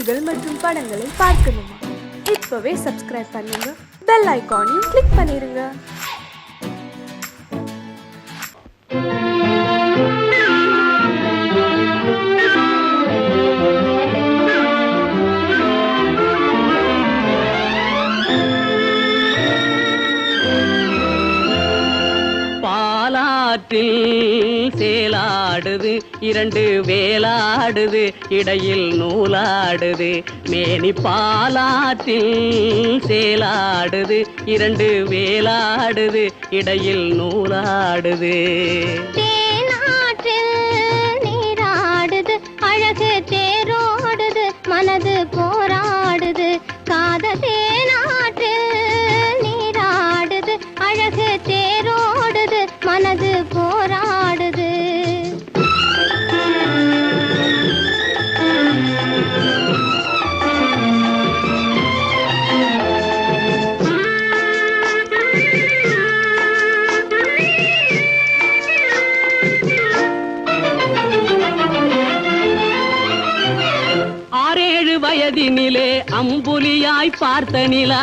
செய்திகள் மற்றும் படங்களை பார்க்கணுமா? இப்பவே சப்ஸ்கிரைப் பண்ணுங்க, பெல் ஐகானையும் கிளிக் பண்ணிருங்க. பாலாற்றில் சேலாடுது, இரண்டு வேலாடுது, இடையில் நூலாடுது. மேனி பாலாற்றில் சேலாடுது, இரண்டு வேலாடுது, இடையில் நூலாடுது. தேனாற்றில் நீராடுது, அழகு தேரோடுது, மனது போராடுது. காத தேனாற்றில் நீராடுது, அழகு தேரோடுது, மனது போராடுது. வயதினிலே அம்புலியாய் பார்த்த நிலா,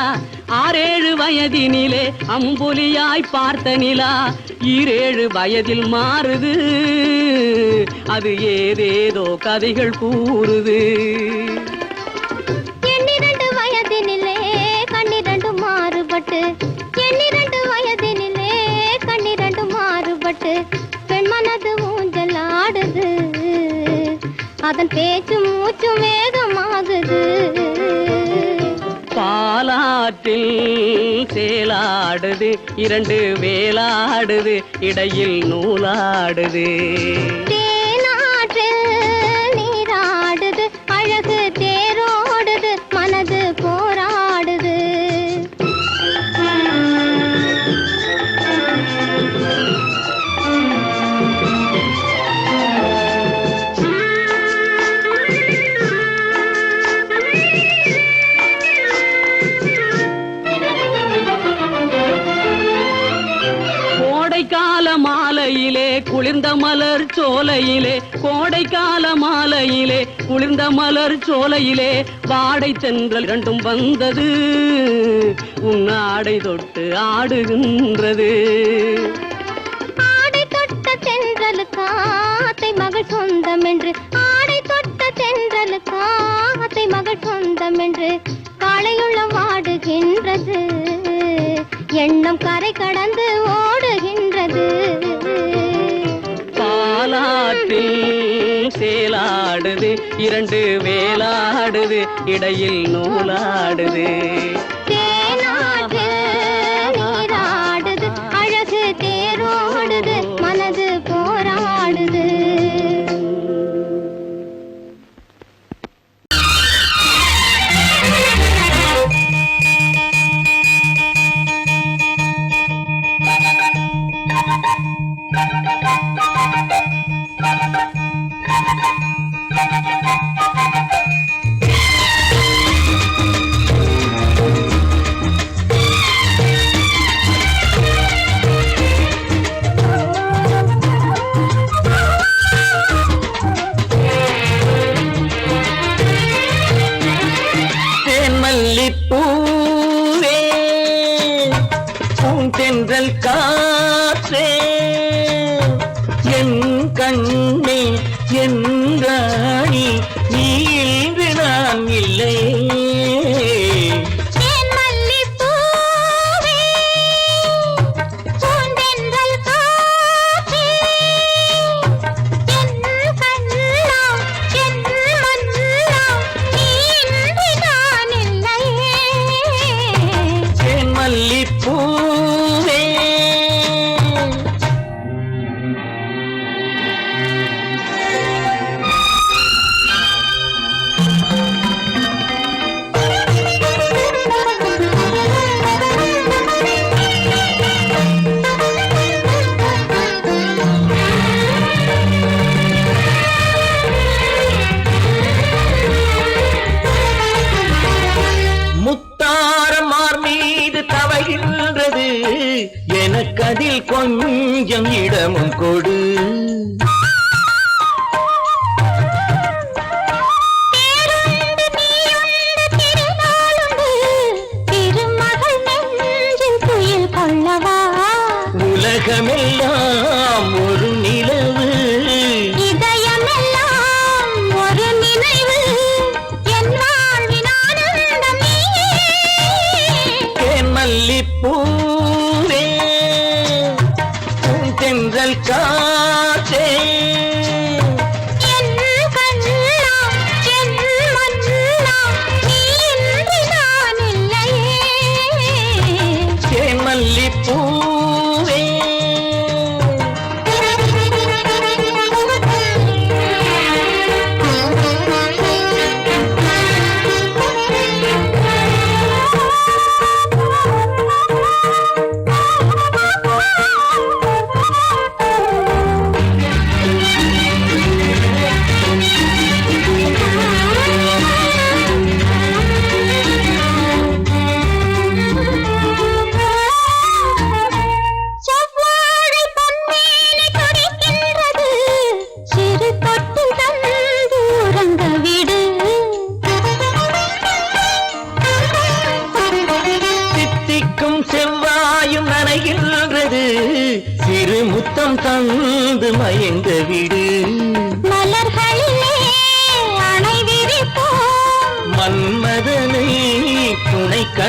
6-7 வயதினிலே அம்புலியாய் பார்த்த நிலா, 7 வயதில் மாறுது, அது ஏதேதோ கதைகள் கூறுது. 12 வயதினிலே கண்ணிரண்டு மாறுபட்டு, 12 வயதினிலே கண்ணிரண்டு மாறுபட்டு, பெண் மனது ஊஞ்சல் ஆடுது, அதன் பேச்சு மூச்சு வேகமாகுது. பாலாற்றில் சேலாடுது, இரண்டு வேலாடுது, இடையில் நூலாடுது. தேனாற்றில் நீராடுது, அழகு தேரோடுது, மனது போராடுது. கோடைக்கால மாலையிலே குளிர்ந்த மலர் சோலையிலே, கோடைக்கால மாலையிலே குளிர்ந்த மலர் சோலையிலே, வாடை தென்றல் இரண்டும் வந்தது, உன்னாடை தொட்டு ஆடுகின்றது. ஆடை தொட்ட தென்றலுக்கு ஆத்தை மகள் சொந்தம் என்று, ஆடை தொட்ட தென்றலுக்கு ஆத்தை மகள் சொந்தம் என்று, காளையுள்ள வாடுகின்றது, எண்ணம் கரை கடந்து ஓடுகின்றது. பாலாற்றில் சேலாடுது, இரண்டு வேலாடுது, இடையில் நூலாடுது. தேனாற்றில் நீராடுது, அழகு தேரோடுது, மனது போராடுது. பூவே பூந்தென்றல் காற்றே, என் கண்ணே என் ராணி, நீ இன்று நான் இல்லை. எனக்கதில் கொஞ்சம் இடமும் கொடு. பேருந்து நீ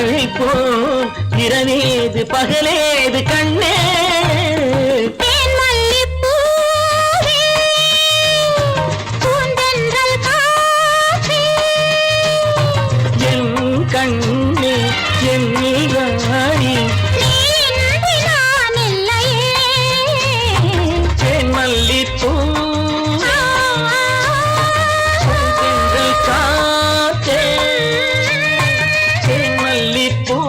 மழை போல் இரவேது பகலேது கண்ணே என் கண்ணே என் ராணி தேன் மல்லிப்பூ காத்தே தேன் மல்லிப்பூ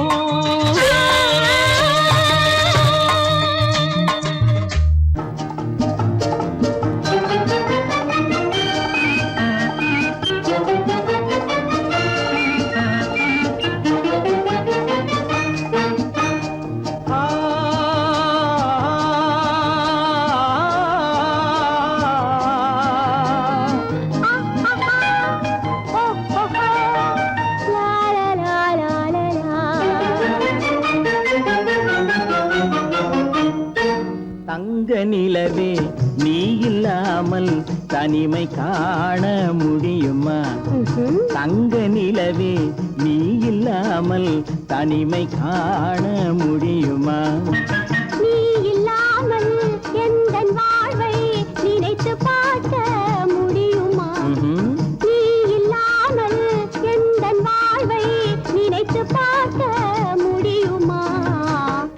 தங்க நிலவே நீ இல்லாமல் தனிமை காண முடியுமா தங்க நிலவே நீ இல்லாமல் தனிமை காண முடியுமா நீ இல்லாமல் எந்தன் வாழ்வை நினைத்து பார்க்க முடியுமா நீ இல்லாமல் எந்தன் வாழ்வை நினைத்து பார்க்க முடியுமா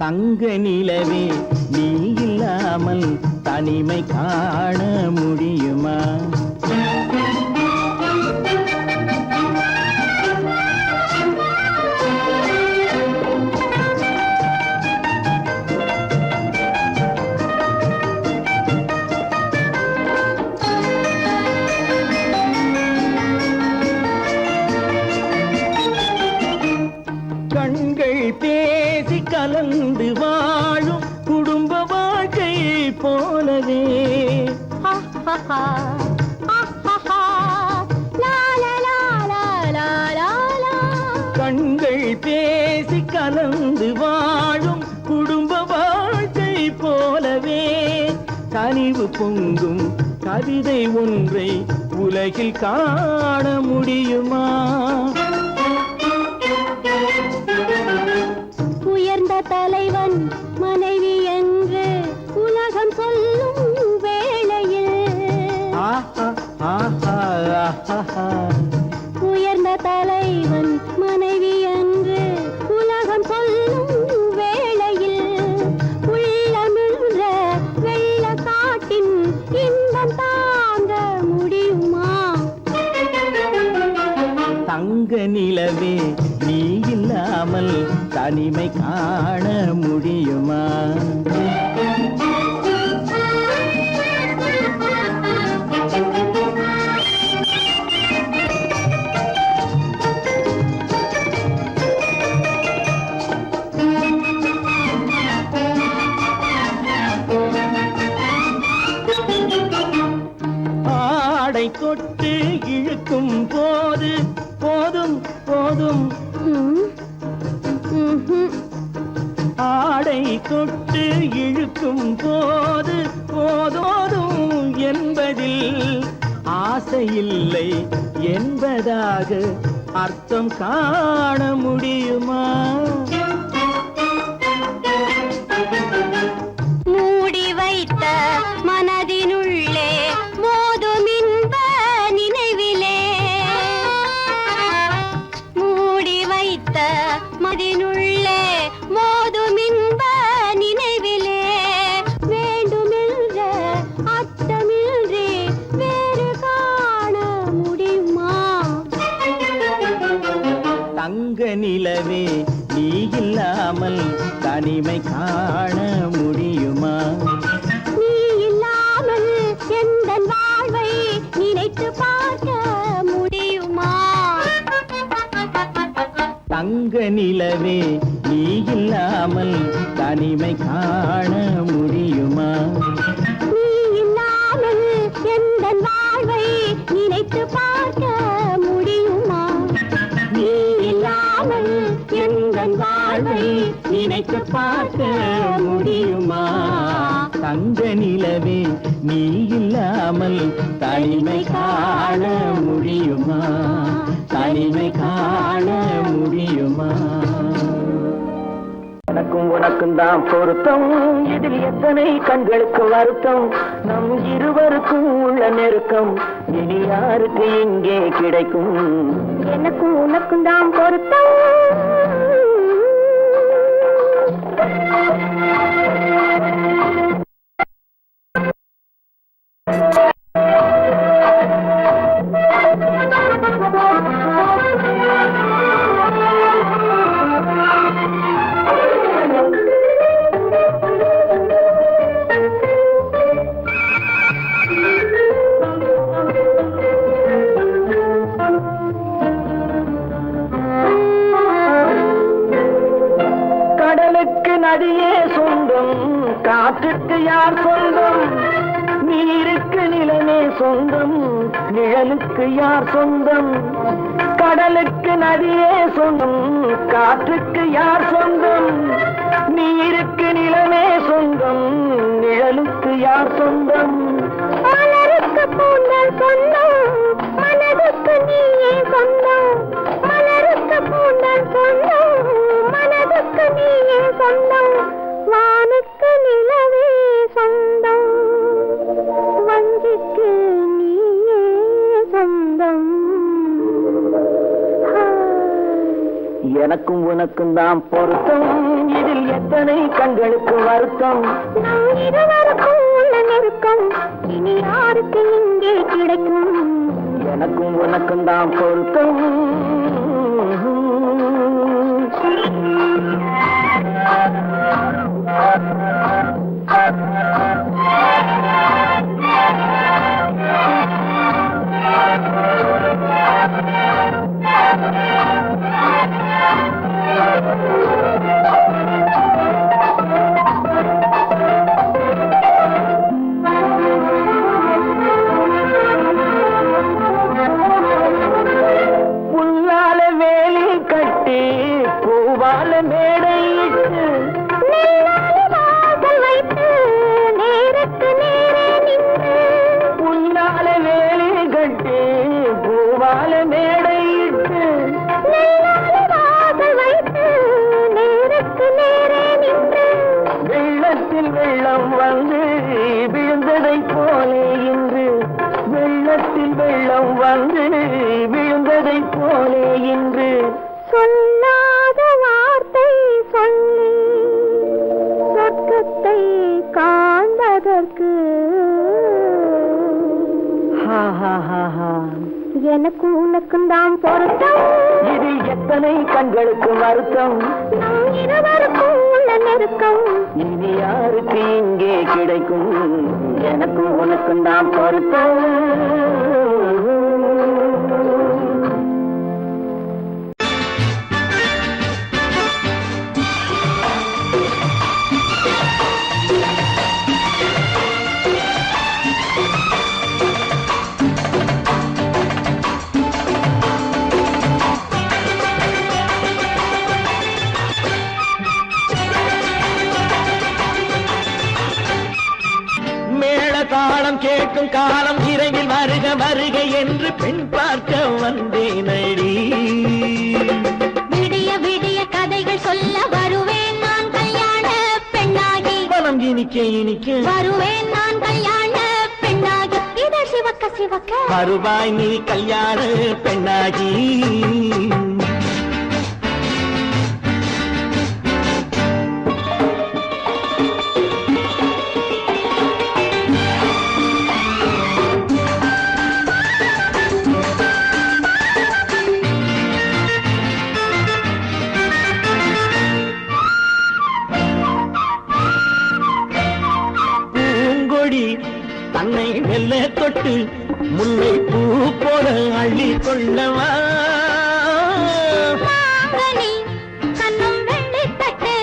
தங்க நிலவே நீ இல்லாமல் தனிமை காண முடியுமா கண்கள் பேசி கலந்து வாழும் குடும்ப வாழ்க்கை போலவே கண்கள் பேசி கலந்து வாழும் குடும்ப வாழ்க்கை போலவே கனிவு பொங்கும் கவிதை ஒன்றை உலகில் காண முடியுமா உயர்ந்த தலைவன் மனைவி என்று உலகம் சொல்லும் வேளையில் உயர்ந்த தலைவன் மனைவி என்று உலகம் சொல்லும் வேளையில் உள்ளமிழ்ற வெள்ள காட்டின் இன்பம் தாங்க முடியுமா தங்க நிலவே நீ இல்லாமல் தனிமை காண முடியுமா ஆடை தொட்டு இழுக்கும் போது போதும் போதும் ஆடை தொட்டு இழுக்கும் போது போதோதும் என்பதில் ஆசையில்லை என்பதாக அர்த்தம் காண முடியுமா மூடி வைத்த மனதினுள்ளே மோதும் இன்ப நினைவிலே மூடி வைத்த மனதினுள்ளே மோதும் இன்ப நினைவிலே வேண்டுமென்ற அர்த்தமின்றி வேறு காண முடியுமா தங்க நிலவே நீ இல்லாமல் தனிமை காண முடியுமா நீ இல்லாமல் எந்தன் வாழ்வை நினைத்து பார்க்க முடியுமா தங்க நிலவே நீ இல்லாமல் தனிமை காண முடியுமா நீ இல்லாமல் எந்தன் வாழ்வை நினைத்து பார்க்க முடியுமா நீ இல்லாமல் எந்தன் வாழ்வை நினைத்து பார்க்க முடியுமா தங்க நிலவே நீ இல்லாமல் தனிமை காண முடியுமா தனிமை காண முடியுமா எனக்கும் உனக்கும் தான் பொருத்தம், இதில் எத்தனை கண்களுக்கு வருத்தம், நம் இருவருக்கும் உள்ள நெருக்கம் இனி யாருக்கு இங்கே கிடைக்கும். எனக்கும் உனக்கும் தான் பொருத்தம். நதியே சொந்தம், காற்றுக்கு யார் சொந்தம், நீருக்கு நிலமே சொந்தம், நிழலுக்கு யார் சொந்தம். கடலுக்கு நதியே சொந்தம், காற்றுக்கு யார் சொந்தம், நீருக்கு நிலமே சொந்தம், நிழலுக்கு யார் சொந்தம். மலருக்கு பூந்தல் சொந்தம், மனதுக்கு நீயே சொந்தம். மலருக்கு பூந்தல் சொந்தம், மனதுக்கு நீயே சொந்தம். வானுக்கு நிலவே சொந்தம், வஞ்சிக்கு நீயே சொந்தம். எனக்கும் உனக்கும் தான் பொருத்தம், இதில் எத்தனை கண்களுக்கு வருத்தம், நம் இருவருக்கும் உள்ள நெருக்கம் இனி யாருக்கு இங்கே கிடைக்கும். எனக்கும் உனக்கும் தான் பொருத்தம். புல்லால வேலி கட்டி பூவால மேடையிட்டு வைத்து நேருக்கு நேரே நின்று. புல்லால வேலி கட்டி பூவால மேடையிட்டு வைத்து நேருக்கு நேரே நின்று. வெள்ளத்தில் வெள்ளம் வந்து விழுந்ததை போலே இன்று, வெள்ளத்தில் வெள்ளம் வந்து விழுந்ததை போலே இன்று. சொல்லாத வார்த்தை சொல்லி சொர்க்கத்தை காண்பதற்கு எனக்கு உனக்கும் தான் பொருத்தம், இதில் எத்தனை கண்களுக்கு வருத்தம், நம் இருவருக்கும் உள்ள நெருக்கம் இனி யாருக்கு இங்கே கிடைக்கும். எனக்கும் உனக்கும் தான் பொருத்தம். தாளம் கேட்கும் காலம் இரவில் வருக வருக என்று பெண் பார்க்க வந்தேனடி. விடிய விடிய கதைகள் சொல்ல வருவேன் நான் கல்யாண பெண்ணாகி. மனம் இனிக்க இனிக்க வருவேன் நான் கல்யாண பெண்ணாகி. இதழ் சிவக்க சிவக்க வருவாய் நீ கல்யாண பெண்ணாகி. தன்னை மெல்ல தொட்டு முல்லை பூ போல அள்ளி கொள்ளவா. கண்ணும் வெள்ளி தட்டு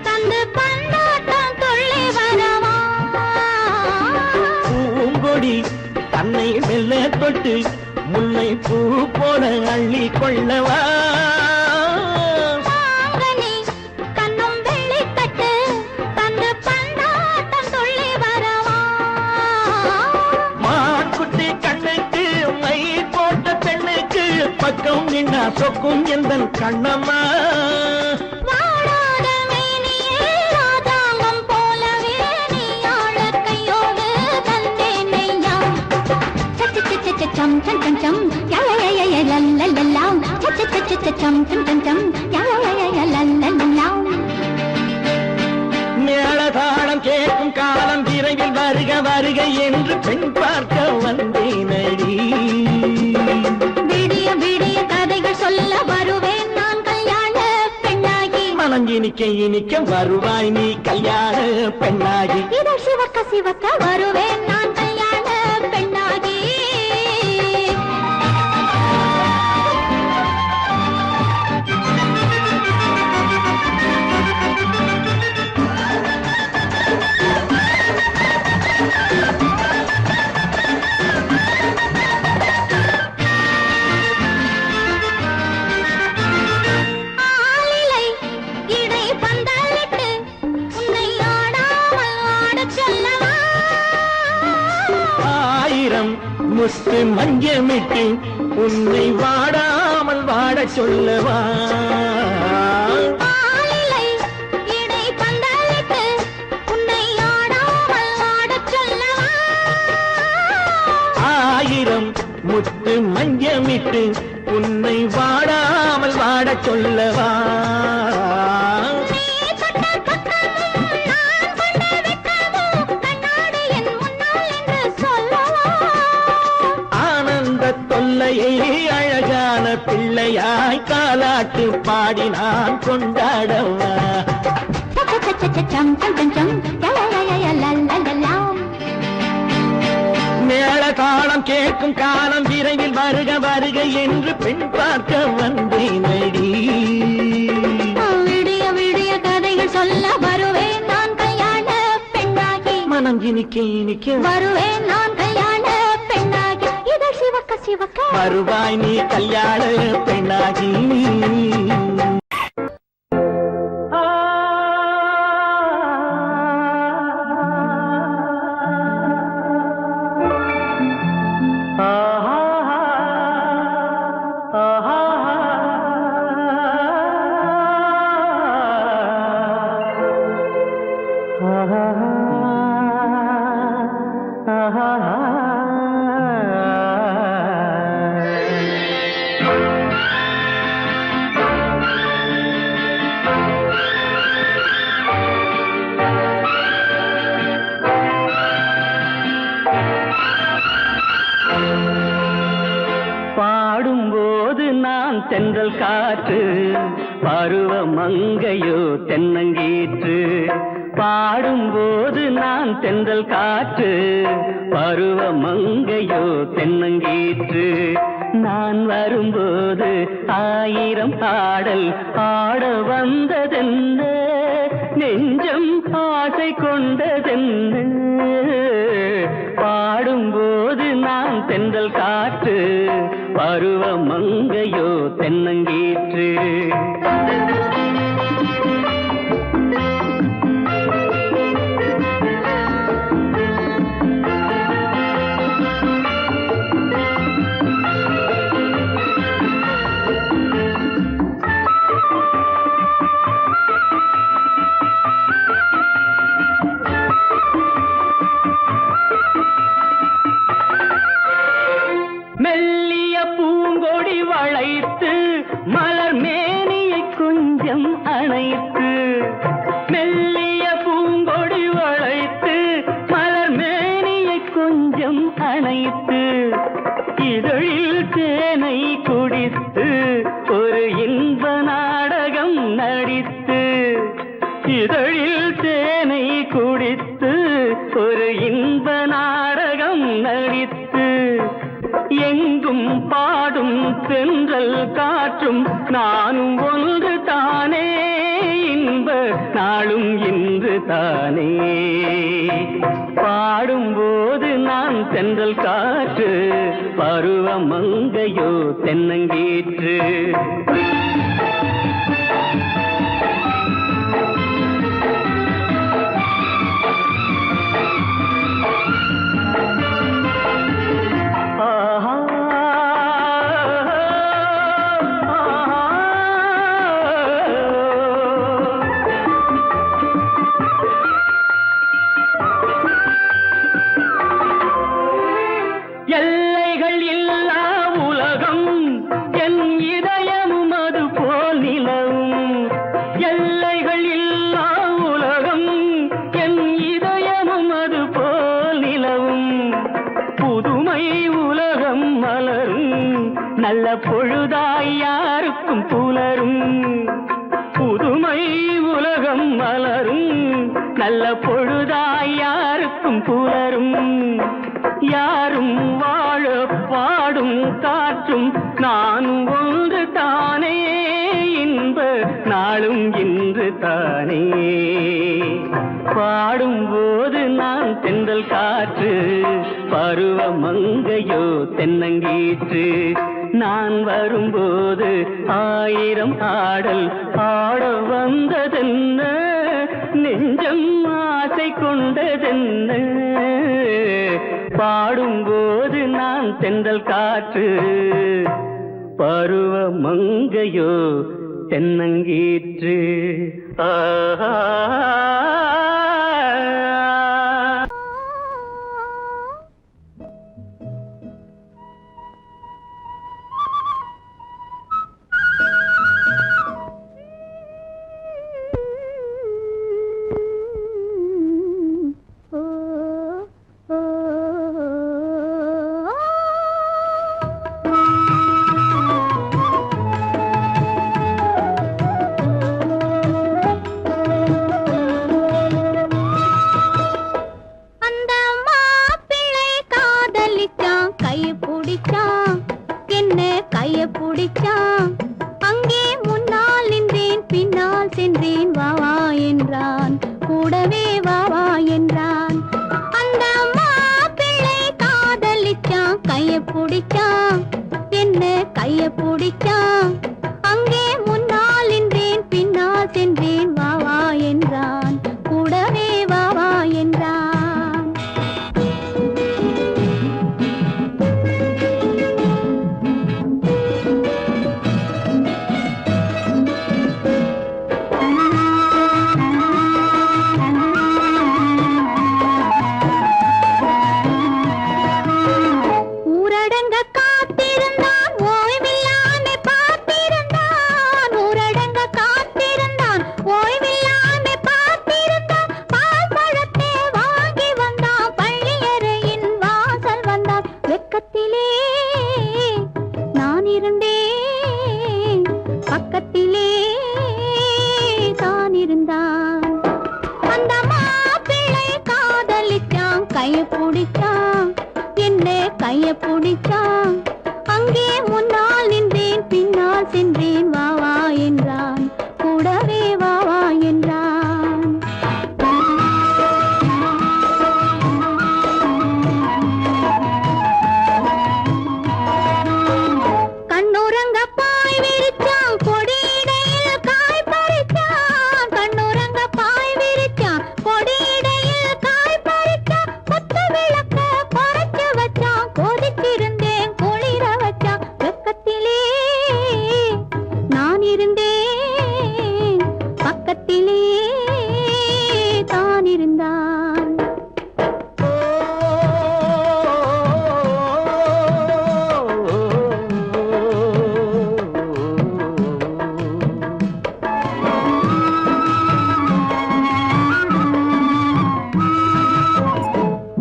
தந்து பந்தாட்டம் தொள்ளி வரவா. பூங்கொடி தன்னை மெல்ல தொட்டு முல்லை பூ போல அள்ளி கொள்ளவா. பக்கம் நின்னா சொக்கும் எந்தன் கண்ணம்மா. வாடாத மேனி chum chum chum ya ya ya ya ya la la la la cha cha cha cha cha chum chum chum chum ya ya ya ya ya la la la la மேளதாளம் கேட்கும் காலம் விரைவில் வருக வருக என்று பெண் பார்க்க வந்தேனடி. விடிய விடிய கதைகள் சொல்ல வருவேன் நான் கல்யாண பெண்ணாகி. மனம் இனிக்க இனிக்க வருவாய் நீ கல்யாண பெண்ணாகி. இதழ் சிவக்க சிவக்க வருவேன் நான் கல்யாண பெண்ணாகி. முத்து மஞ்சமிட்டு உன்னை வாடாமல் வாடச் சொல்லவா. ஆயிரம் முத்து மஞ்சமிட்டு உன்னை வாடாமல் வாடச் சொல்லவா. அழகான பிள்ளையாய் காலாட்டு பாடி நான் கொண்டாடவா. மேளதாளம் கேட்கும் காலம் விரைவில் வருக வருக என்று பெண் பார்க்க வந்தேனடி. விடிய விடிய கதைகள் சொல்ல வருவேன் நான் கல்யாண பெண்ணாகி. மனம் இனிக்க இனிக்க வருவேன் நான் கல்யாண பெண்ணாகி. இதழ் சிவக்க சிவக்க வருவாய் நீ கல்யாண பெண்ணாகி. பாடும்போது நான் தென்றல் காற்று, பருவ மங்கையோ தென்னங்கீற்று. பாடும்போது நான் தென்றல் காற்று, பருவ மங்கையோ தென்னங்கீற்று. நான் வரும்போது ஆயிரம் பாடல் ஆட வந்ததென்ன, நெஞ்சம் ஆசை கொண்டதென்ன. பாடும்போது நான் தென்றல் காற்று, பருவ மங்கையோ தென்னங்கீற்று. மெல்லிய பூங்கொடி வளைத்து மலர் மேனியை கொஞ்சம் அணைத்து, மெல்லிய பூங்கொடி வளைத்து மலர் மேனியை கொஞ்சம் அணைத்து, இதழில் தேனை குடித்து ஒரு இன்ப நாடகம் நடித்து, இதழில் தேனை குடித்து ஒரு இன்ப நாடகம் நடித்து, எங்கும் பாடும் தென்றல் காற்றும் நானும் ஒன்று தானே, இன்ப நாளும் இன்று தானே. பாடும்போது நான் தென்றல் காற்று, பருவ மங்கையோ தென்னங்கீற்று. எல்லைகள் இல்லா யாருக்கும் புலரும் புதுமை உலகம் மலரும் நல்ல பொழுதாய் யாருக்கும் புலரும் யாரும் வாழ பாடும் காற்றும் நானும் ஒன்று தானே இன்ப நாளும் இன்று தானே பாடும்போது நான் தென்றல் காற்று பருவ மங்கையோ தென்னங்கீற்று நான் வரும்போது ஆயிரம் ஆடல் ஆட வந்ததென்ன நெஞ்சம் ஆசை கொண்டதென்ன பாடும்போது நான் தென்றல் காற்று பருவ மங்கையோ தென்னங்கீற்று ஆஹா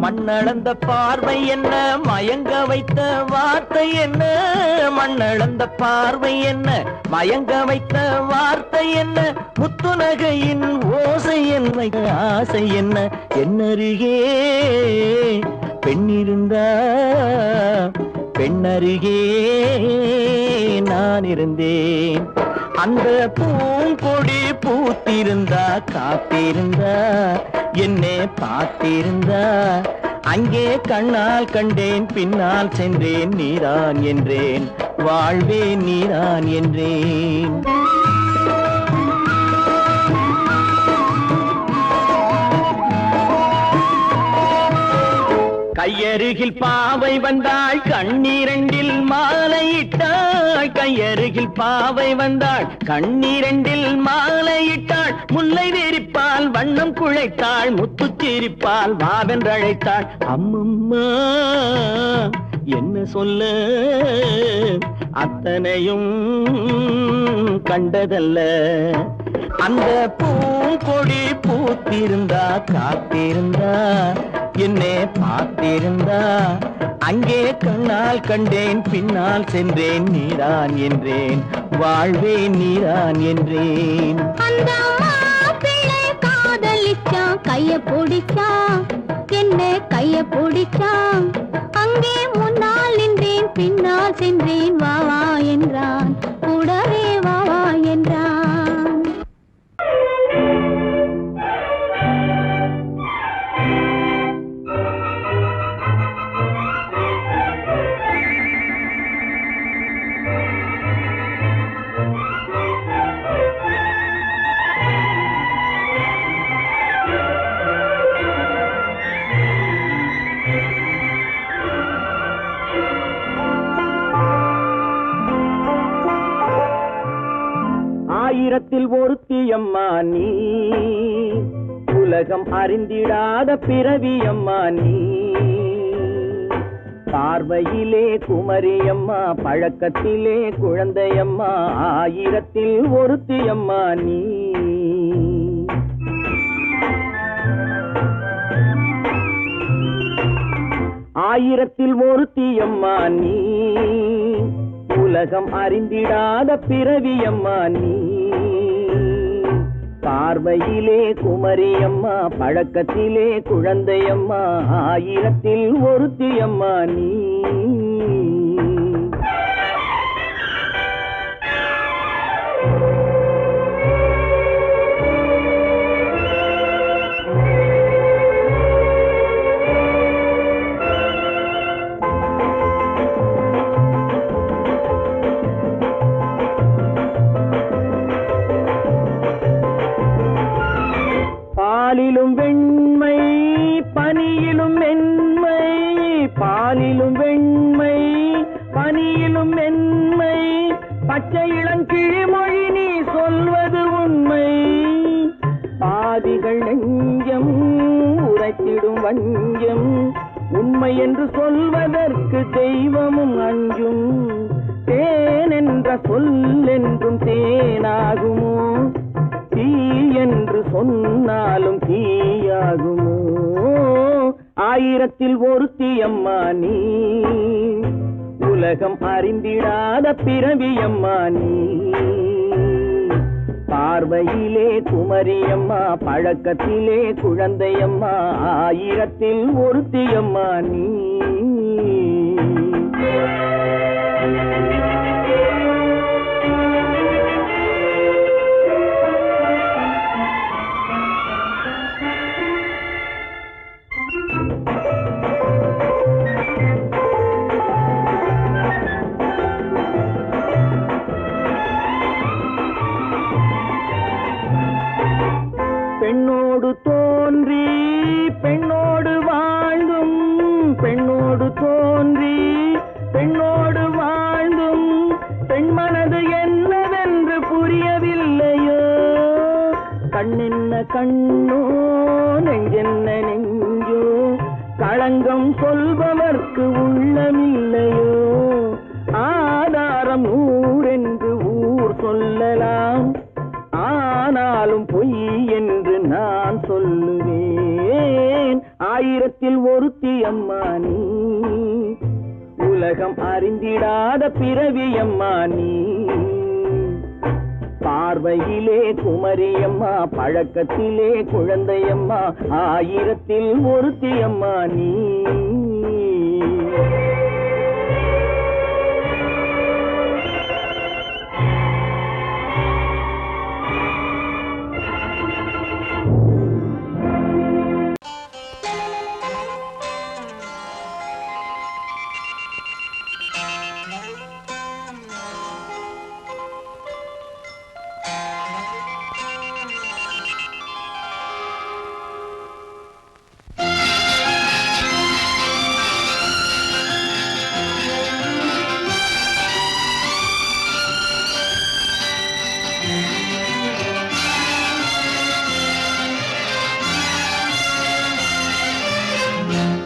மண்ணளந்த பார்வை என்ன மயங்க வைத்த வார்த்தை என்ன மண்ணளந்த பார்வை என்ன மயங்க வைத்த வார்த்தை என்ன முத்துநகையின் ஓசை என்ன ஆசை என்ன என்னருகே பெண்ணிருந்தா பெண்ணருகே நான் இருந்தேன் அந்த பூங்கொடி பூத்திருந்தா காத்திருந்தா என்னை பார்த்திருந்தா அங்கே கண்ணால் கண்டேன் பின்னால் சென்றேன் நீதான் என்றேன் வாழ்வே நீதான் என்றேன் கையருகில் பாவை வந்தாள் கண்ணீரண்டில் மாலையிட்டாள் கையருகில் பாவை வந்தாள் கண்ணீரண்டில் மாலையிட்டாள் முல்லை வெறிப்பால் வண்ணம் குழைத்தாள் முத்துச்சிரிப்பால் வாவென்றழைத்தாள் அம்மம்மா என்ன சொல்ல அத்தனையும் கண்டதல்ல அந்த பூங்கொடி பூத்திருந்தா காத்திருந்தா என்னை பார்த்திருந்தா அங்கே கண்ணால் கண்டேன், பின்னால் சென்றேன், நீதான் என்றேன், வாழ்வே நீதான் என்றேன். அந்த மாப்பிள்ளை காதலிச்சான், கைய பிடிச்சான், என்ன கைய பிடிச்சான். அங்கே முன்னால் நின்றேன், பின்னால் சென்றேன், வா வா என்றான், கூடவே வா வா என்றான். ஆயிரத்தில் ஒருத்தியம்மா நீ, உலகம் அறிந்திடாத பிறவியம்மா நீ. பார்வையிலே குமரியம்மா, பழக்கத்திலே குழந்தையம்மா, ஆயிரத்தில் ஒருத்தியம்மா நீ. ஆயிரத்தில் ஒருத்தியம்மா நீ, உலகம் அறிந்திடாத பிறவியம்மா நீ. பார்வையிலே குமரியம்மா, பழக்கத்திலே குழந்தையம்மா, ஆயிரத்தில் ஒருத்தியம்மா நீ. பாலிலும் வெண்மை, பனியிலும் மென்மை, பாலிலும் வெண்மை, பனியிலும் மென்மை, பச்சை இளங்கிழிமொழி நீ சொல்வது உண்மை. பாதிகள் நெஞ்சம் உரைத்திடும் வஞ்சம், உண்மை என்று சொல்வதற்கு தெய்வமும் அஞ்சும். தேன் என்ற சொல் என்றும் தேனாகுமோ, தீ என்று சொன்னாலும் தீயாகுமோ. ஆயிரத்தில் ஒருத்தியம்மா நீ, உலகம் அறிந்திடாத பிறவியம்மா நீ. பார்வையிலே குமரியம்மா, பழக்கத்திலே குழந்தையம்மா, ஆயிரத்தில் ஒருத்தியம்மா நீ. பெண்ணோடு தோன்றி பெண்ணோடு வாழ்ந்தும், பெண்ணோடு தோன்றி பெண்ணோடு வாழ்ந்தும், பெண்மனது என்னவென்று புரியவில்லையோ. கண்ணென்ன கண்ணோ, நெஞ்சென்ன நெஞ்சோ, களங்கம் சொல்பவர்க்கு உள்ளமில்லையோ. ஆதாரம் ஊரென்று ஊர் சொல்லலாம், ஆனாலும் பொய் என்று நான் சொல்லுவேன். ஆயிரத்தில் ஒருத்தியம்மா நீ, உலகம் அறிந்திடாத பிறவியம்மா நீ. பார்வையிலே குமரியம்மா, பழக்கத்திலே குழந்தையம்மா, ஆயிரத்தில் ஒருத்தியம்மா நீ.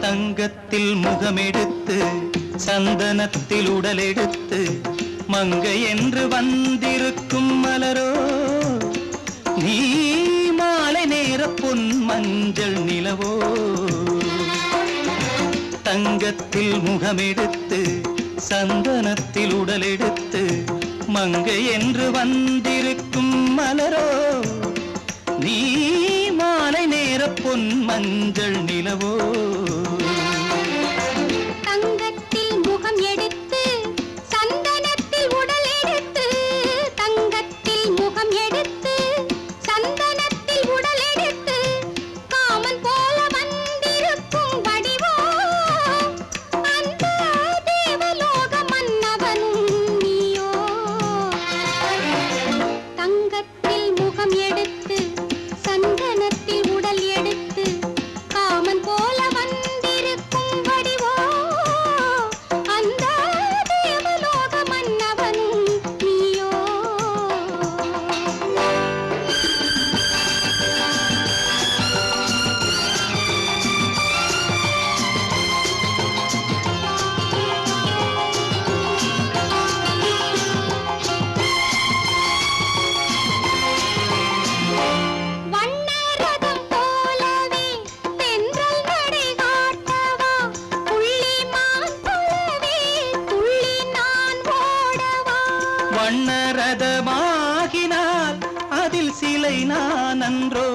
தங்கத்தில் முகமெடுத்து, சந்தனத்தில் உடலெடுத்து, மங்கை என்று வந்திருக்கும் மலரோ நீ, மாலை நேர பொன் மஞ்சள் நிலவோ. தங்கத்தில் முகமெடுத்து சந்தனத்தில் உடலெடுத்து மங்கை என்று வந்திருக்கும் மலரோ நீ மாலை நேர பொன் மஞ்சள் நிலவோ தங்கத்தில் முகம் எடுத்து சந்தனத்தில் உடல் எடுத்து தங்கத்தில் முகம் எடுத்து சந்தனத்தில் உடல் எடுத்து காமன் போல வந்திருக்கும் வடிவோ அந்த தேவலோக மன்னவனும் நீயோ தங்கத்தில் முகம் எடுத்து சந்தனத்தில் உடல் எடுத்து காமன் போல வந்திருக்கும் வடிவோ அந்த தேவலோக மன்னவனும் நீயோ வண்ணரதம் போலவே தென்றல் நடை காட்டவா புள்ளிமான் போலவே துள்ளி நான் ஓடவா வண்ணரதமாகினால் அதில் சிலை நான் அன்றோ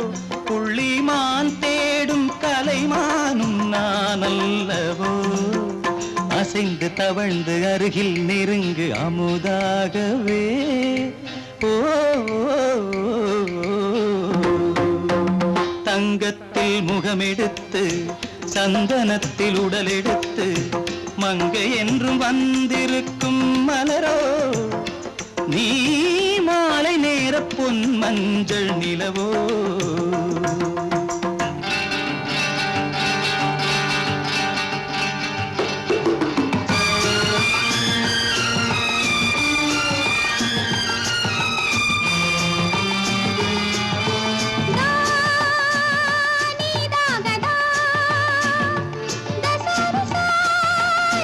புள்ளிமான் தேடும் கலைமானும் நான் அல்லவோ அசைந்து தவழ்ந்து அருகில் நெருங்கு அமுதாகவே ஓ தங்கத்தில் முகமெடுத்து சந்தனத்தில் உடலெடுத்து மங்கை என்றும் வந்திருக்கும் மலரோ நீ மாலை நேர பொன் மஞ்சள் நிலவோ நீதாகதா தசரசா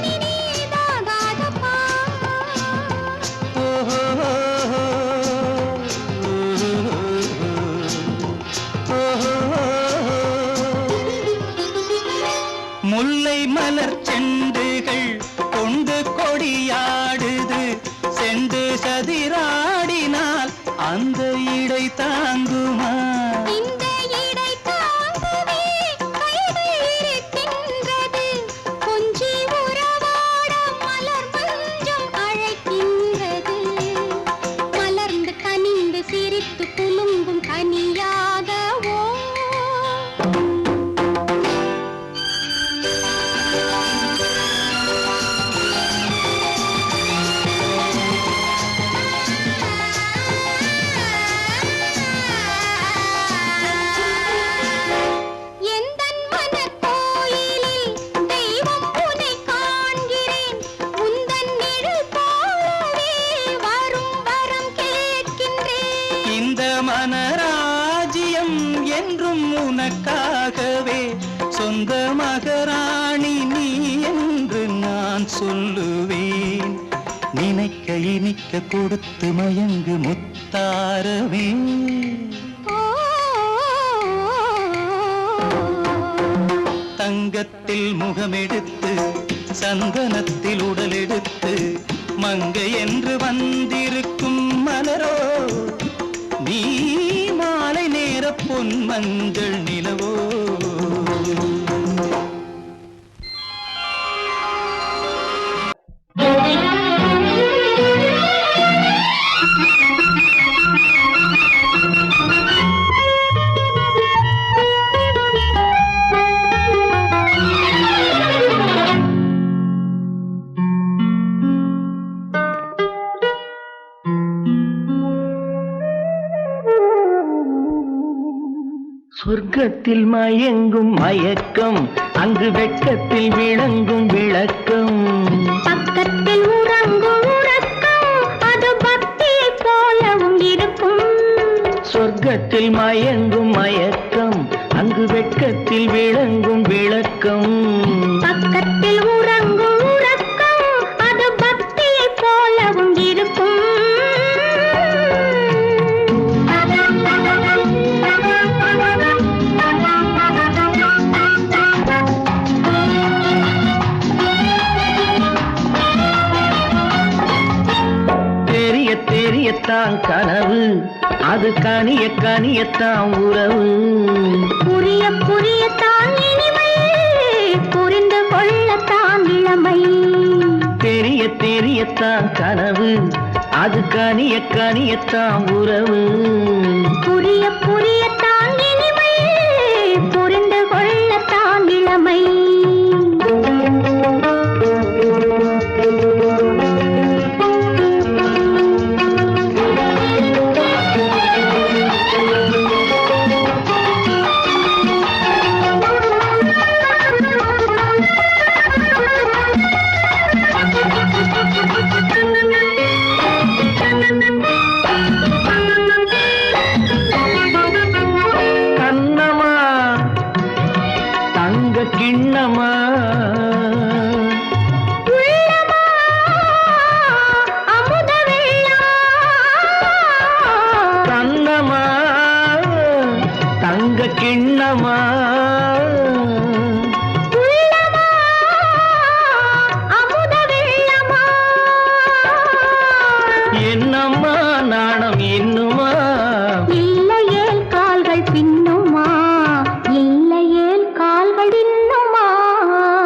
நீதாகதப்பா முல்லை மலர் செண்டுகள் கொண்டு கொடியாடுது செண்டு சதிராடினால் அந்த இடை தாங்குமா இந்த இடை தாங்கவே கைகள் இருக்கின்றது கொஞ்சி உறவாட மலர் மஞ்சம் அழைக்கின்றது மலர்ந்து கனிந்து சிரித்து குலுங்கும் கனியாகவோ எந்தன் மனக்கோயிலில் தெய்வம் உன்னை காண்கிறேன் உந்தன் நிழல் போலவே வரும் வரம் கேட்கின்றேன் இந்த மனராஜ்யம் என்றும் உனக்காகவே சொந்த மகராணி நீ என்று நான் சொல்லுவேன் நினைக்க இனிக்க கொடுத்து மயங்கு முத்தாரவே தங்கத்தில் முகமெடுத்து சந்தனத்தில் உடலெடுத்து மங்கை என்று வந்திருக்கும் மலரோ நீ மாலை நேர பொன் மஞ்சள் நிலவோ சொர்க்கத்தில் மயங்கும் மயக்கம் அங்கு வெட்கத்தில் விளங்கும் விளக்கம் பக்கத்தில் உறங்கும் உறக்கம் அது பக்தியை போலவும் இருக்கும் சொர்க்கத்தில் மயங்கும் மயக்கம் அங்கு வெட்கத்தில் விளங்கும் விளக்கம் பக்கத்தில் உறங்கும் உறக்கம் அது பக்தியை போலவும் இருக்கும் கனியத்தான் கனவு, அது கனிய கனியத்தான் உறவு. புரிய புரியத்தான் இனிமை, புரிந்து கொள்ளத்தான் இளமை. தெரிய தெரியத்தான் கனவு, அது கனிய கனியத்தான் உறவு. புரிய புரியத்தான் இனிமை, புரிந்து கொள்ளத்தான் இளமை. கண்ணமா தங்க கிண்ணமா உள்ளமா அமுத வெள்ளமா. கண்ணமா தங்க கிண்ணமா உள்ளமா அமுத வெள்ளமா. என்னம்மா நாணம் என்னுமா இல்லையேல் கால்கள் பின்னுமா, இல்லையேல் கால்கள் இன்னுமா.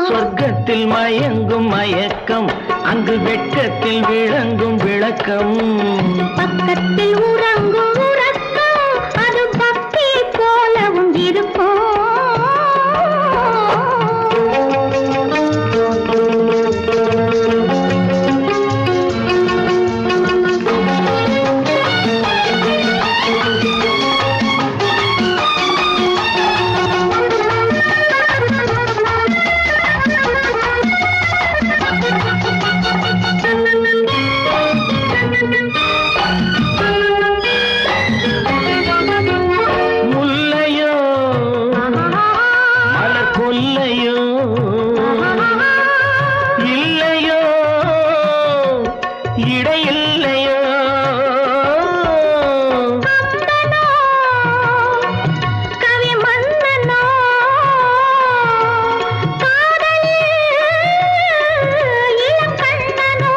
சொர்க்கத்தில் மயங்கும் மயக்கம், அங்கு வெட்கத்தில் விளங்கும் விளக்கம். பக்கத்தில் உறங்கும் உறக்கம், அது பக்தி போலவும் இருக்கும். முல்லையோ மலர் கொல்லையோ இல்லையோ இடையில்லையோ. கந்தனோ, கவி மன்னனோ, காதலில் இளம் கண்ணனோ.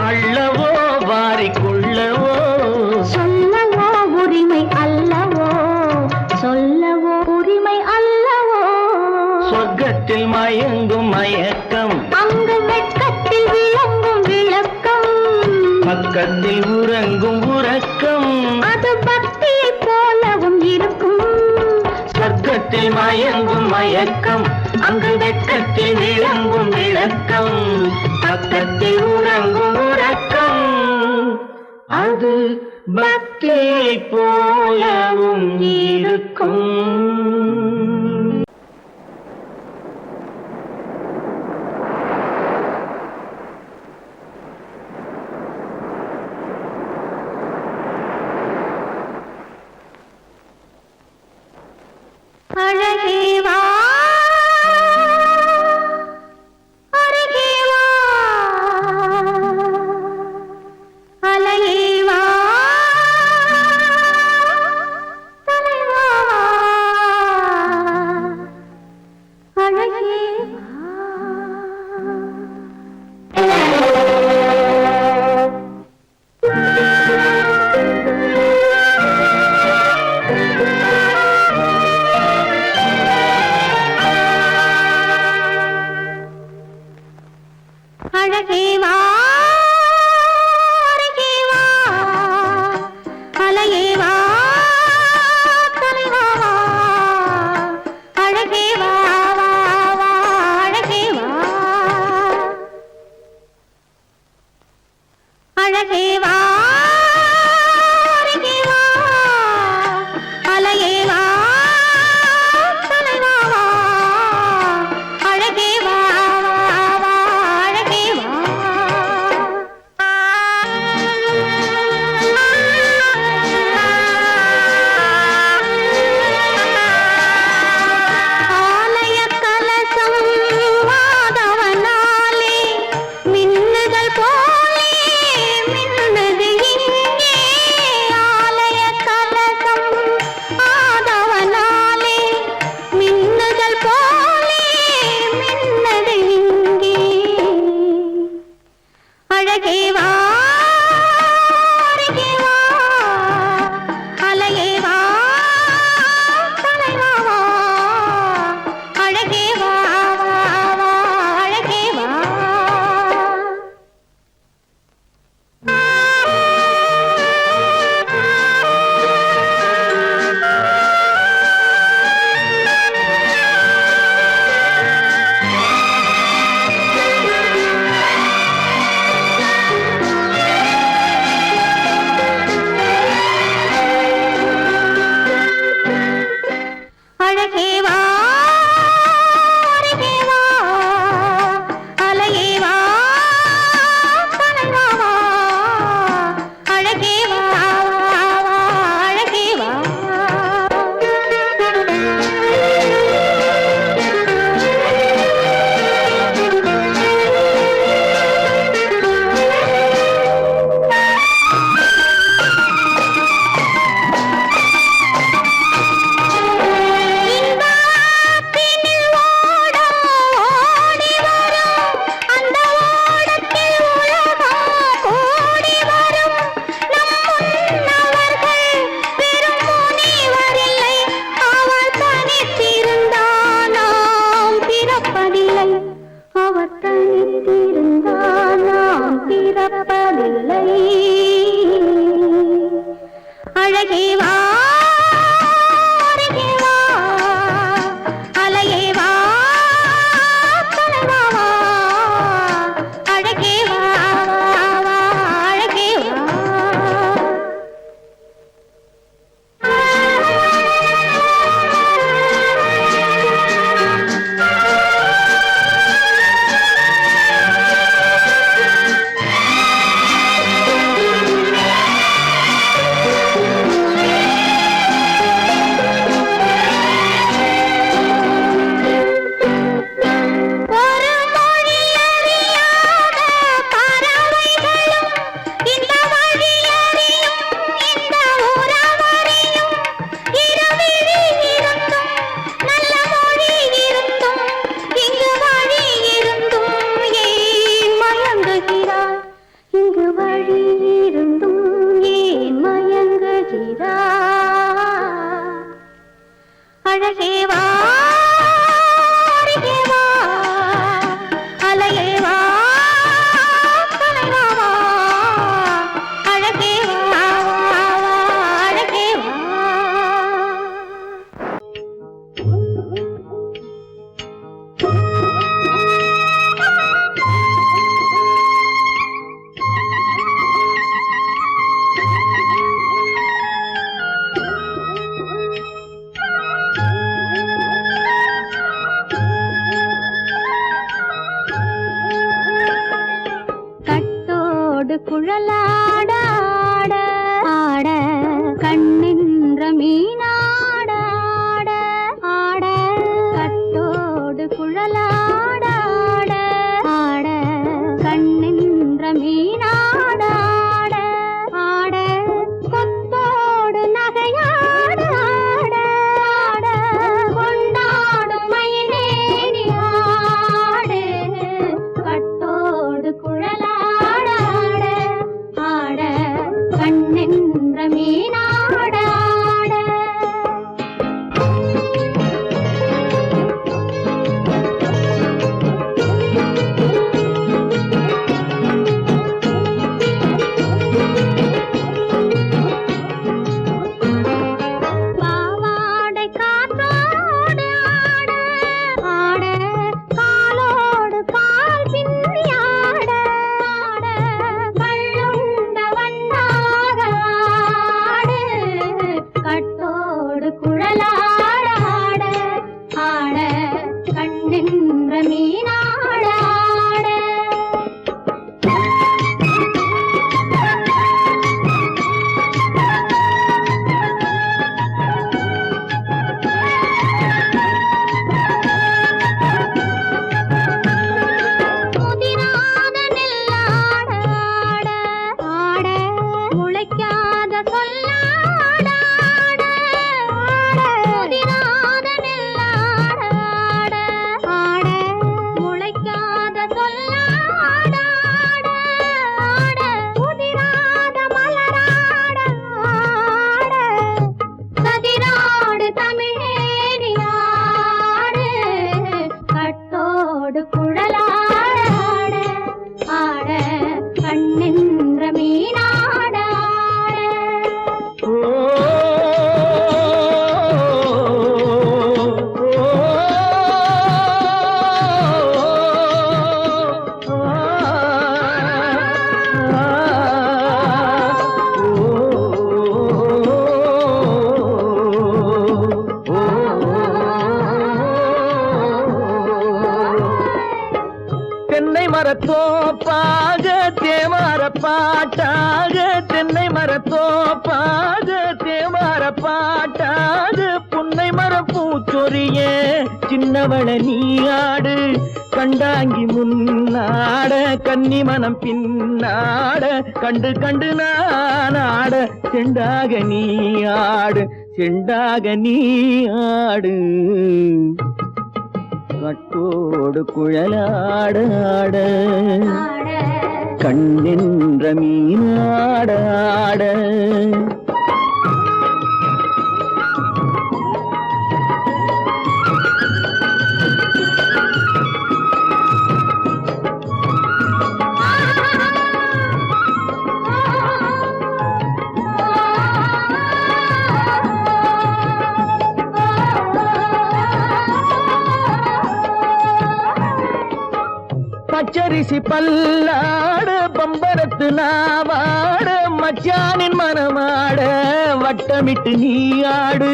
அள்ளவோ வாரிக்குள்ளவோ சொல்லவோ உரிமை அல்லவோ, சொல்லவோ உரிமை அல்லவோ. சொர்க்கத்தில் மயங்கும் மயக்கம், அங்கு வெட்கத்தில் விளங்கும் விளக்கம். பக்கத்தில் உறங்கும் உறக்கம். அது பக்தியை போலவும் இருக்கும். சொர்க்கத்தில் மயங்கும் மயக்கம், அங்கு வெட்கத்தில் விளங்கும் விளக்கம். பக்கத்தில் உறங்கும் உறக்கம். அது பக்தியை போலவும் இருக்கும். அழகே வா, அருகே வா, அலையே வா, தலைவா வா, அழகே வா. அழகே வா, அருகே வா, அலையே வா, தலைவா வா, அழகே வா, வா, வா, அழகே வா. அழகே வா, அருகே வா, அலையே வா, தலைவா வா, அழகே வா, வா, வா, அழகே வா. ஆலய கலசம் மாதவனாலே மின்னுதல் போலே மின்ன அழகே வா அருகே வா அலையே வா தலைவா வா அழகே வா வா அழகே வா அழகே வா அருகே வா அலையே வா தலைவா வா அழகே வா அழகே வா குழலாட ஆட ஆட கண்ணின்ற மீனாட ஆட ஆட கட்டோடு குழலாட ஆட ஆட கண்ணின்ற மீனாட ஆட ஆட கொத்தோடு நகையாட ஆட ஆட கொண்டாடும் மயிலேறி ஆடு கட்டோடு குழலாட கண்ணென்ற மீனாட பாவாடை காற்றோடு ஆட ஆட காலோடு கால் பின்னி ஆட ஆட கள்ளுண்ட வண்ணாக ஆடு கட்டோடு குழலாட ஆட ஆட கண்ணென்ற மீனாட ஆட முதிராத நெல்லாட ஆட ஆட முளைக்காத சொல்லாட ஆட ஆட முதிராத நெல்லாட ஆட ஆட முளைக்காத சொல்லாட ஆட ஆட முதிராத மலராட ஆட கதிராடு தமிழேறி ஆடு கட்டோடு குழலாட ஆட கண்ணென்ற மீனாட தென்னை மரத்தோப்பாக தேமார பாட்டாக தென்னை மரத்தோப்பாக தேமார பாட்டாக புன்னை மரம் பூச்சொரிய சின்னவள நீயாடு கண்டாங்கி முன்னாட கன்னி மனம் பின்னாட கண்டு கண்டு நானாட செண்டாக நீயாடு செண்டாக நீயாடு கட்டோடு குழலாட ஆட கண்ணென்ற மீனாட ஆட பச்சரிசி பல்லாடு பம்பரத்து நாவாடு மச்சானின் மனமாட வட்டமிட்டு நீ ஆடு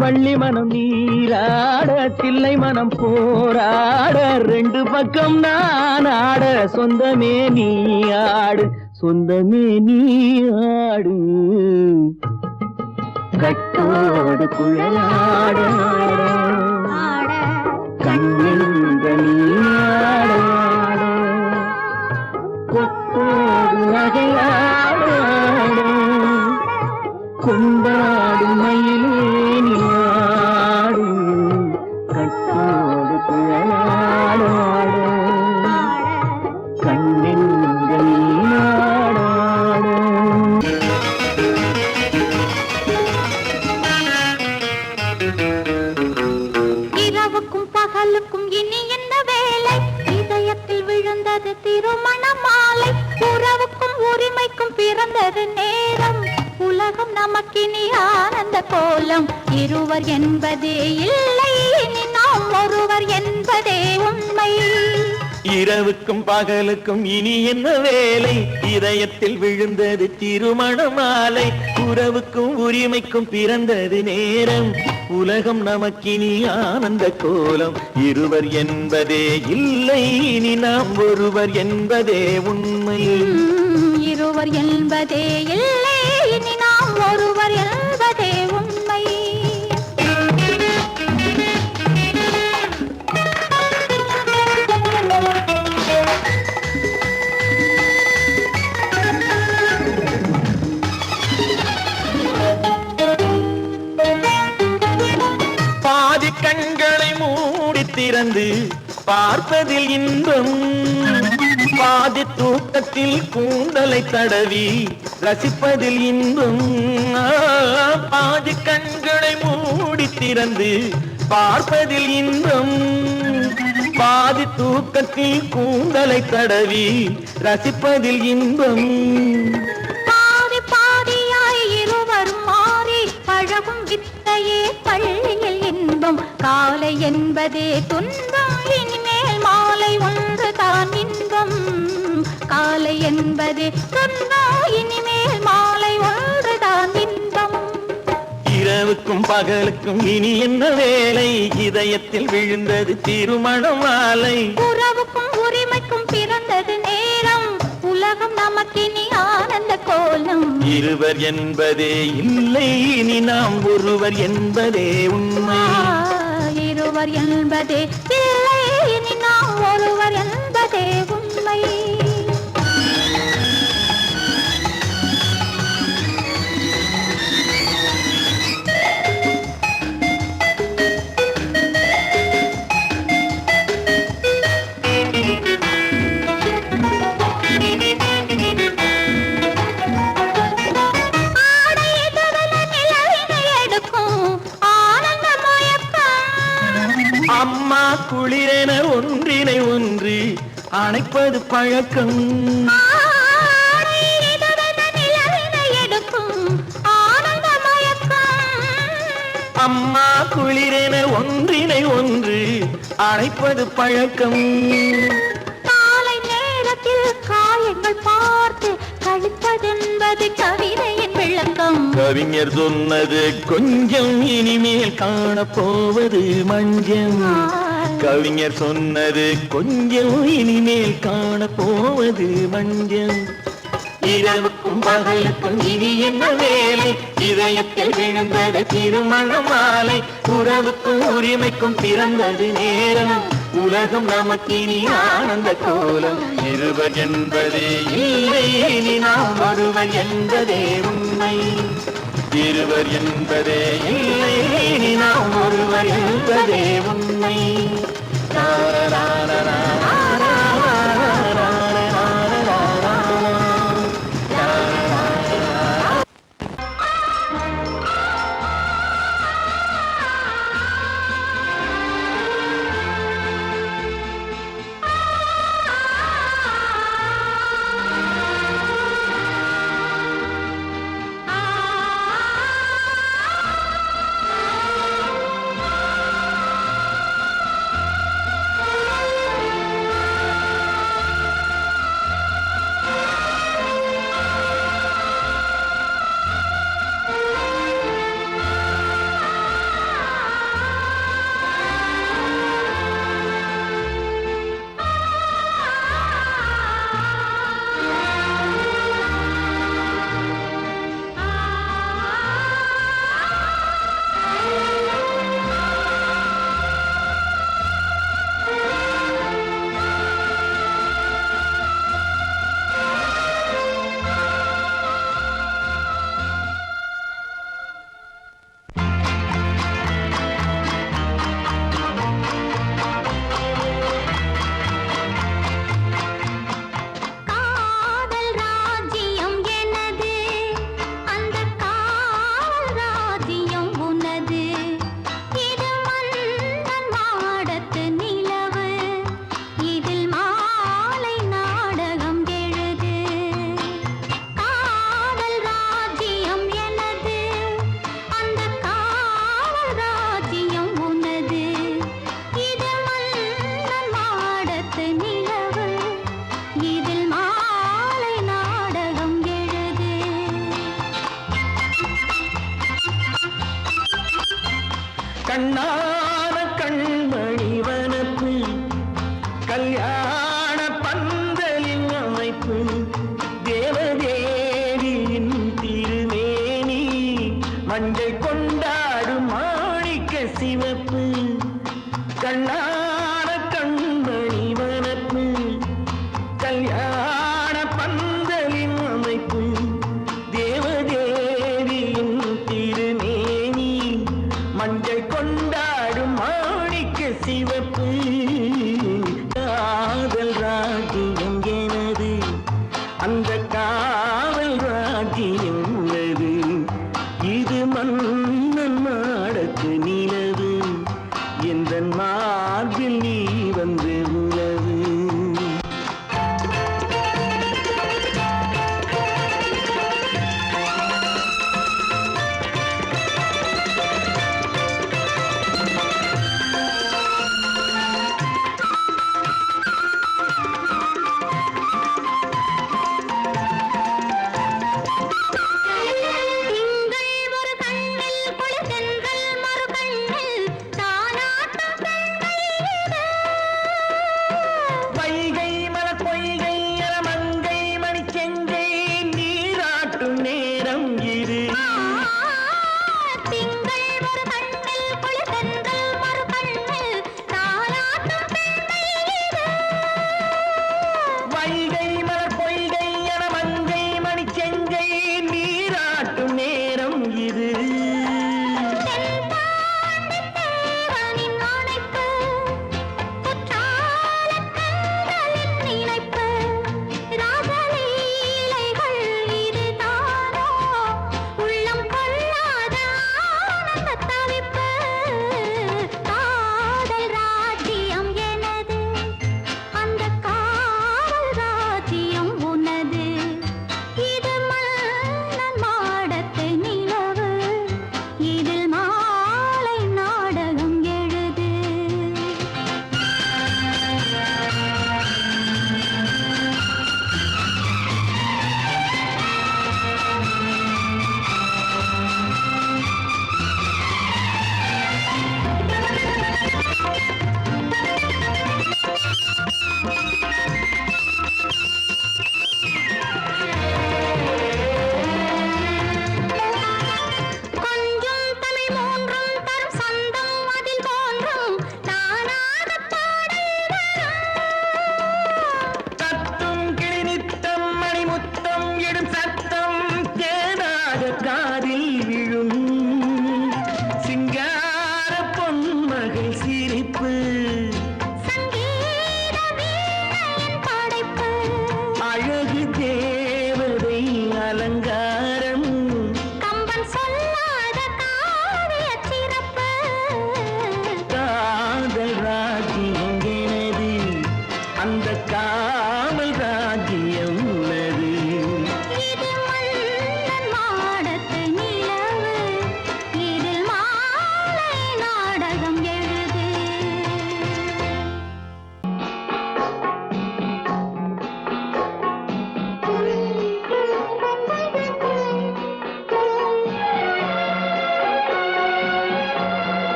வள்ளி மனம் நீராட தில்லை மனம் போராட ரெண்டு பக்கம் நான் ஆட சொந்தமே நீ ஆடு சொந்தமே நீ ஆடு கட்டோடு குழலாட கண்ணில் நீயாட கொத்தோடு நகையாட கொண்டாடு மயிலே நீயாடு கட்டோடு குழலாட கண்ணில் நீயாட இரவுக்கும் பகலுக்கும் இனி என்ன வேலை இதயத்தில் விழுந்தது திருமண மாலை உறவுக்கும் உரிமைக்கும் பிறந்தது நேரம் உலகம் நமக்கினி ஆனந்த கோலம் இருவர் என்பதே இல்லை இனி நாம் ஒருவர் என்பதே உண்மை இரவுக்கும் பகலுக்கும் இனி என்ன வேலை இதயத்தில் விழுந்தது திருமண மாலை உறவுக்கும் உரிமைக்கும் பிறந்தது நேரம் உலகம் நமக்கினி ஆனந்த கோலம் இருவர் என்பதே இல்லை இனி நாம் ஒருவர் என்பதே உண்மை இருவர் என்பதே இல்லை இனி நாம் ஒருவர் என்பதே உண்மை பாதி கண்களை மூடி திறந்து பார்ப்பதில் இன்பம் பாதி தூக்கத்தில் கூந்தலை தடவி ரசிப்பதில் இன்பம் பாதி கண்களை மூடி திறந்து பார்ப்பதில் இன்பம் பாதி தூக்கத்தில் கூந்தலை தடவி ரசிப்பதில் இன்பம் பாதி பாதியாய் இருவரும் மாறி பழகும் வித்தையே பள்ளியில் இன்பம் காலை என்பதே துன்பம் இனிமேல் மாலை ஒன்று தான் இன்பம் காலை என்பதே துன்பம் இனிமேல் மாலை ஒன்று தான் இன்பம் இரவுக்கும் பகலுக்கும் இனி என்ன வேலை இதயத்தில் விழுந்தது திருமண மாலை உறவுக்கும் உரிமைக்கும் பிறந்தது நேரம் உலகம் நமக்கினி ஆனந்த கோலம் இருவர் என்பதே இல்லை இனி நாம் ஒருவர் என்பதே உண்மை இருவர் என்பதே இல்லை இனி நாம் ஒருவர் என்பதே உண்மை அம்மா குளிரென ஒன்றினை ஒன்று அணைப்பது பழக்கம் அம்மா குளிரென ஒன்றினை ஒன்று அணைப்பது பழக்கம் காலை நேரத்தில் காயங்கள் பார்த்து கழிப்பதென்பது கவிதையின் விளக்கம் கவிஞர் சொன்னது கொஞ்சம் இனிமேல் காணப்போவது மஞ்சம் கவிஞர் சொன்னது கொஞ்சம் இனிமேல் காணப்போவது மஞ்சம் இரவுக்கும் பகலுக்கும் இனி என்ன வேலை இதயத்தில் விழுந்தது திருமண மாலை உறவுக்கும் உரிமைக்கும் பிறந்தது நேரம் உலகம் நமக்கினி ஆனந்த கோலம் இருவர் என்பதே இல்லை இனி நாம் ஒருவர் என்பதே உண்மை இருவர் என்பதே இல்லை இனி நாம் ஒருவர் என்பதே உண்மை கண்ணான கண்மணி வனப்பு கல்யாண பந்தலின் அமைப்பு தேவதேவியின் திருமேனி மஞ்சள் கொண்டாடும் மாணிக்க சிவப்பு கண்ணான கண்மணி வனப்பு கல்யாண பந்தலின் அமைப்பு தேவதேவியின் திருமேனி மஞ்சள் கொண்டாடும் மாணிக்க சிவப்பு காதல் ராஜ்யம் எனது அந்த காவல் ராஜ்யம் உள்ளது இது மன்னன் மாடத்து நிலவு எந்த மார்பில் நீ வந்து உலவு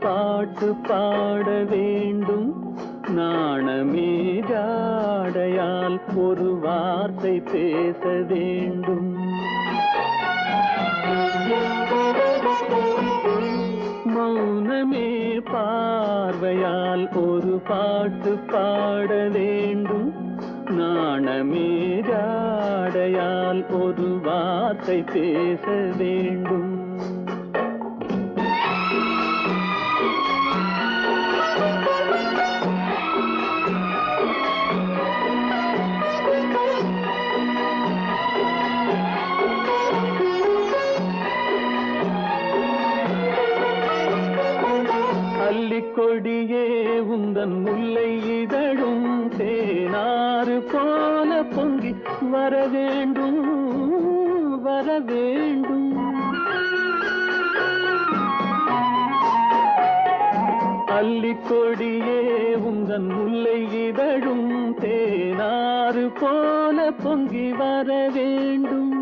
பாட்டு பாட வேண்டும், நாணமே ஜாடையால் ஒரு வார்த்தை பேச வேண்டும். மௌனமே பார்வையால் ஒரு பாட்டு பாட வேண்டும், நாணமே ஜாடையால் ஒரு வார்த்தை பேச வேண்டும். கொடியே உந்தன் முல்லை இதழும் தேனாறு போல பொங்கி வர வேண்டும் வர வேண்டும். அல்லிக்கொடியே உந்தன் முல்லை இதழும் தேனாறு போல பொங்கி வர வேண்டும்.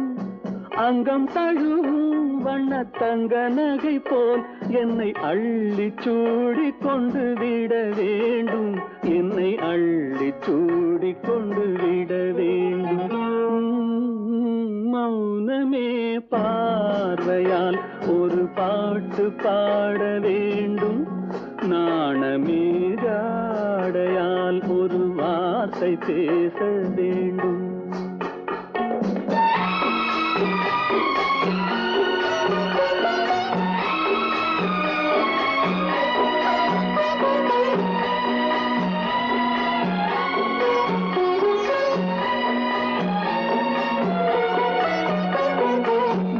அங்கம் தழுவும் வண்ணத்தங்க நகை போல் என்னை அள்ளி சூடி கொண்டு விட வேண்டும். என்னை அள்ளி சூடி கொண்டு விட வேண்டும். மௌனமே பார்வையால் ஒரு பாட்டு பாட வேண்டும். நாணமே ஜாடையால் ஒரு வார்த்தை பேச வேண்டும்.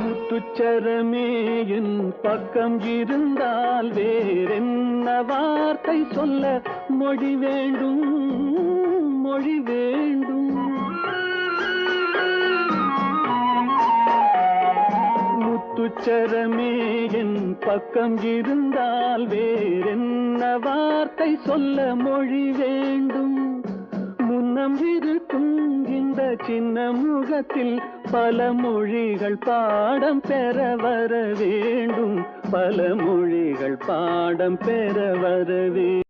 முத்துச்சரமே என் பக்கம் இருந்தால் வேறென்ன வார்த்தை சொல்ல மொழி வேண்டும் மொழி வேண்டும். முத்துச்சரமே என் பக்கம் இருந்தால் வேறென்ன வார்த்தை சொல்ல மொழி வேண்டும். முன்னம் இருக்கும் இந்த சின்ன முகத்தில் பல மொழிகள் பாடம் பெற வர வேண்டும். பல மொழிகள் பாடம் பெற வர வேண்டும்.